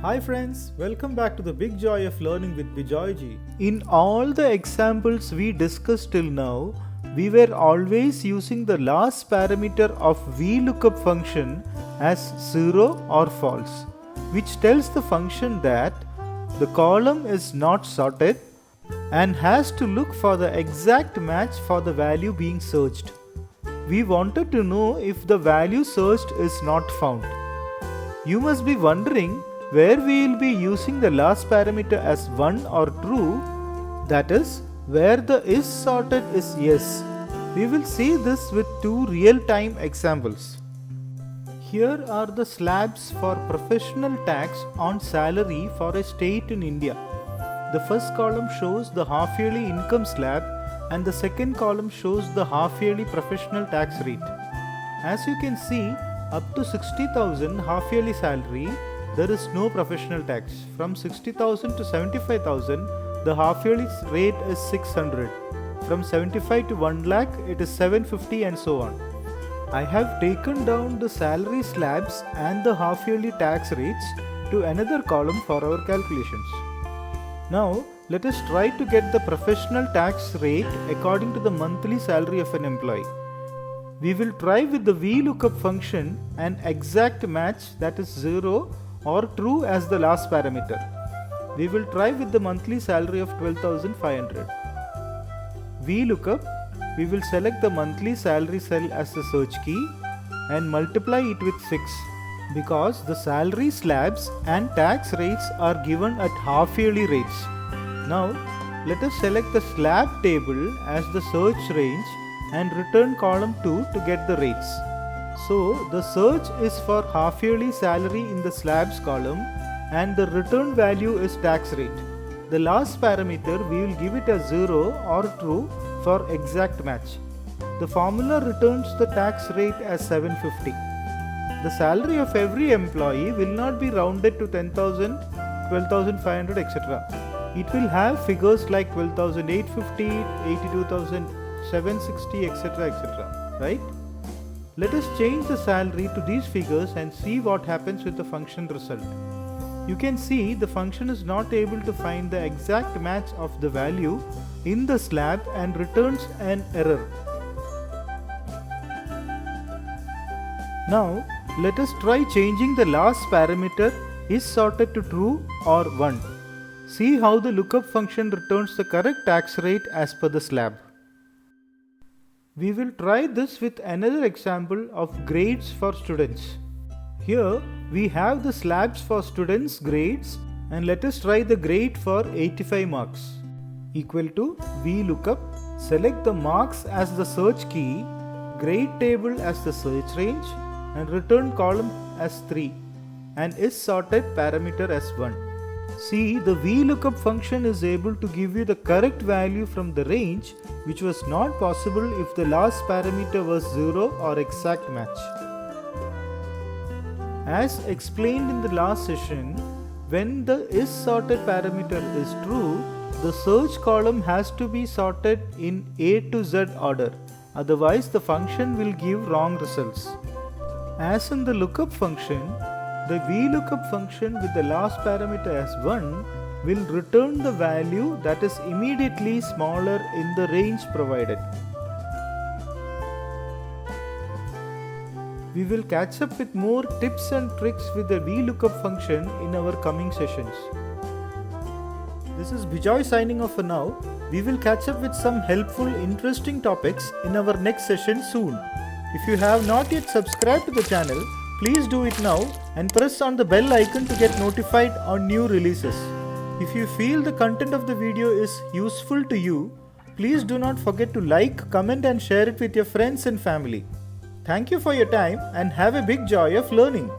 Hi friends, welcome back to the big joy of learning with Bijoyji. In all the examples we discussed till now, we were always using the last parameter of VLOOKUP function as 0 or false, which tells the function that the column is not sorted and has to look for the exact match for the value being searched. We wanted to know if the value searched is not found. You must be wondering where we will be using the last parameter as 1 or true, that is, where the is sorted is yes. We will see this with two real-time examples. Here are the slabs for professional tax on salary for a state in India. The first column shows the half-yearly income slab and the second column shows the half-yearly professional tax rate. As you can see, up to 60,000 half-yearly salary, there is no professional tax. From 60,000 to 75,000, the half-yearly rate is 600. From 75 to 1 lakh, it is 750 and so on. I have taken down the salary slabs and the half-yearly tax rates to another column for our calculations. Now, let us try to get the professional tax rate according to the monthly salary of an employee. We will try with the VLOOKUP function an exact match, that is 0 or true as the last parameter. We will try with the monthly salary of 12,500. VLOOKUP, we will select the monthly salary cell as the search key and multiply it with 6 because the salary slabs and tax rates are given at half-yearly rates. Now, let us select the slab table as the search range and return column 2 to get the rates. So, the search is for half-yearly salary in the slabs column and the return value is tax rate. The last parameter we will give it as 0 or true for exact match. The formula returns the tax rate as 750. The salary of every employee will not be rounded to 10,000, 12,500 etc. It will have figures like 12,850, 82,760 etc. etc. Right? Let us change the salary to these figures and see what happens with the function result. You can see the function is not able to find the exact match of the value in the slab and returns an error. Now, let us try changing the last parameter is sorted to true or 1. See how the lookup function returns the correct tax rate as per the slab. We will try this with another example of grades for students. Here we have the slabs for students' grades and let us try the grade for 85 marks. Equal to VLOOKUP, select the marks as the search key, grade table as the search range and return column as 3 and is sorted parameter as 1. See, the VLOOKUP function is able to give you the correct value from the range, which was not possible if the last parameter was 0 or exact match. As explained in the last session, when the is sorted parameter is true, the search column has to be sorted in A to Z order, otherwise the function will give wrong results. As in the lookup function, the VLOOKUP function with the last parameter as 1 will return the value that is immediately smaller in the range provided. We will catch up with more tips and tricks with the VLOOKUP function in our coming sessions. This is Bijoy signing off for now. We will catch up with some helpful, interesting topics in our next session soon. If you have not yet subscribed to the channel, please do it now and press on the bell icon to get notified on new releases. If you feel the content of the video is useful to you, please do not forget to like, comment and share it with your friends and family. Thank you for your time and have a big joy of learning.